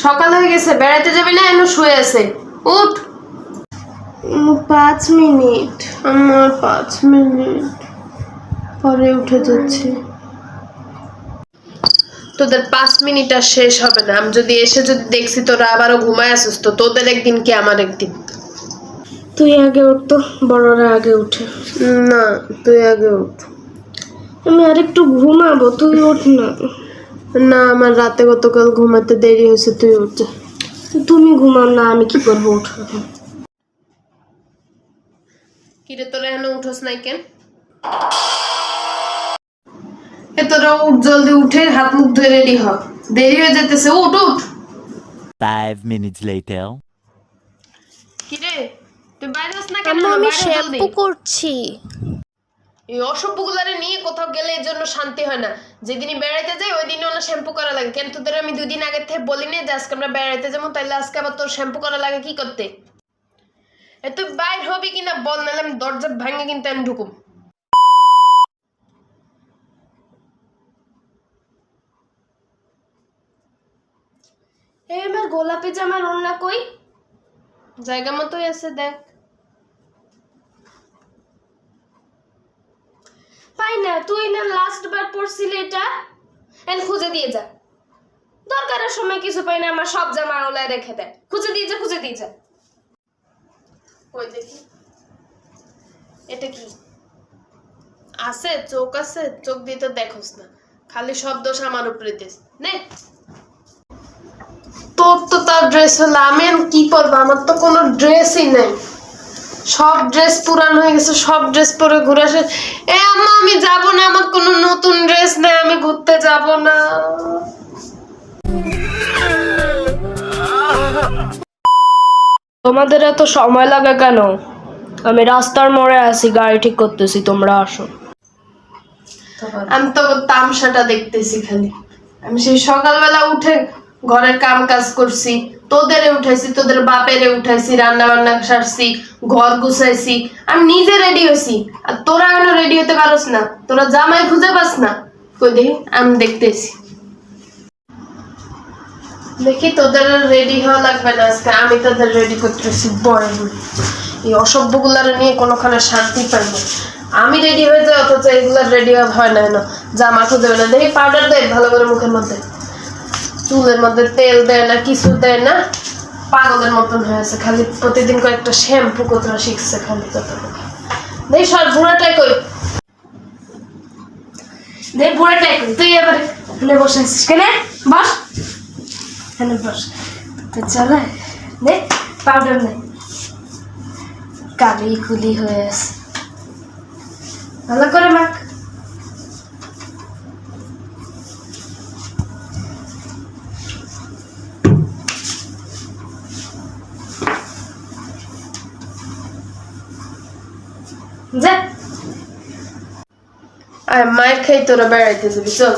সকাল হয়ে গেছে, বেড়াইতে যাবি না? এখনো শুয়ে আছে, উঠ। 5 মিনিট, আমার 5 মিনিট পরে উঠে যাচ্ছি। তোদের 5 মিনিট আর শেষ হবে না। আমি যদি এসে দেখছি তোরা আবারও ঘুমায় আসিস, তো তোদের একদিন কি আমার একদিন। তুই আগে উঠ তো, বড়রা আগে উঠে। না, তুই আগে উঠ। আমি আরেকটু ঘুমাবো, তুই উঠ না। না, আমার রাতে গতকাল ঘুমাতে দেরি হয়েছে, তুই উঠ যা। তুমি ঘুমাও না, আমি কি করবো? উঠ। কিরে তোরা এখনো উঠোস নাই কেন? তোরা উঠ, জলদি উঠে হাত মুখ ধুয়ে রেডি হ, দেরি হয়ে যেতেছে। উঠ উঠ। 5 minutes later. কিরে তুই বাইরে আস না কেন? আমি শ্যাম্পু করছি। এই অসভ্যগুলারে নিয়ে কোথাও গেলে এর জন্য শান্তি হয় না। যেদিনই বেড়াইতে যাই ওই দিনই ওনা শ্যাম্পু করা লাগে। কেন তোদের আমি 2 দিন আগে থেকে বলি না যে আজকে আমরা বেড়াইতে যাবো, তাইলে আজকে আবার তোর শ্যাম্পু করা লাগে কি করতে? তুই বাইর হবি কিনা বল, নাহলে আমি দরজা ভাঙে কিন্তু আমি ঢুকুম। আমার গোলাপি জামার ওড়না কই? জায়গা মতোই আছে, দেখ। পাই না। তুই না লাস্ট বার পরছিলি এটা, এন খুঁজে দিয়ে যা। দরকারের সময় কিছু পাই না, আমার সব জামা ওলায় রেখে দেয়। খুঁজে দিয়ে যা, খুঁজে দিয়ে যা। ওই দেখি, এটা কি আছে? চোখ আছে? চোখ দিয়ে তো দেখোস না, খালি সব দোষ আমার উপরে দিস। নে, তোর তো তার ড্রেস হলো, আমি কি পরবো? আমার তো কোনো ড্রেসই নেই, সব ড্রেস পুরান হয়ে গেছে, সব ড্রেস পরে ঘুরে আসে। আম্মা আমি যাব না, আমার কোনো নতুন ড্রেস নেই, আমি ঘুরতে যাব না। তোমাদের এত সময় লাগে কেন? আমি রাস্তার মোড়ে আছি, গাড়ি ঠিক করতেছি, তোমরা আসো। আমি তো তামসাটা দেখতেছি খালি। আমি সেই সকালবেলা উঠে ঘরের কাম কাজ করছি, তোদের উঠাইছি, তোদের বাপেরে উঠাইছি, রান্না বান্না সারছি, ঘর গুছাইছি, আমি নিজে রেডি হয়েছি। আর তোরা এখনো রেডি হতে পারস না, তোরা জামাই খুঁজে পাস না। কই দেখি, আমি দেখতেছি। দেখি তোদের রেডি হওয়া লাগবে না আজকে, আমি তোদের রেডি করতেছি। বড় এই অসভ্যগুলার নিয়ে কোনোখানে শান্তি পাই না। আমি রেডি হয়ে যাই, অথচ এগুলার রেডি হয় না। জামা খুঁজে না, দেখি পাউডার দেয় ভালো করে মুখের মধ্যে, চুলের মধ্যে তেল দেয় না, কিছু দেয় না, পাগলের মতন হয়ে আছে। খালি প্রতিদিন কয়েকটা শ্যাম্পু কোথাও শিখছে খালি কথা। দেখি সর, বুড়াটাই কই? দেখ বুড়াটাই কই? তুই এবার এখানে বসে আছিস কেন? বস এখানে, বস। তো চলে নে, পাউডার নে, কালি কুলি হয়ে আছে, ভালো করে মাখ। যা, আর মায়ের খাই তোরা বেড়াইতে যাবি, চল।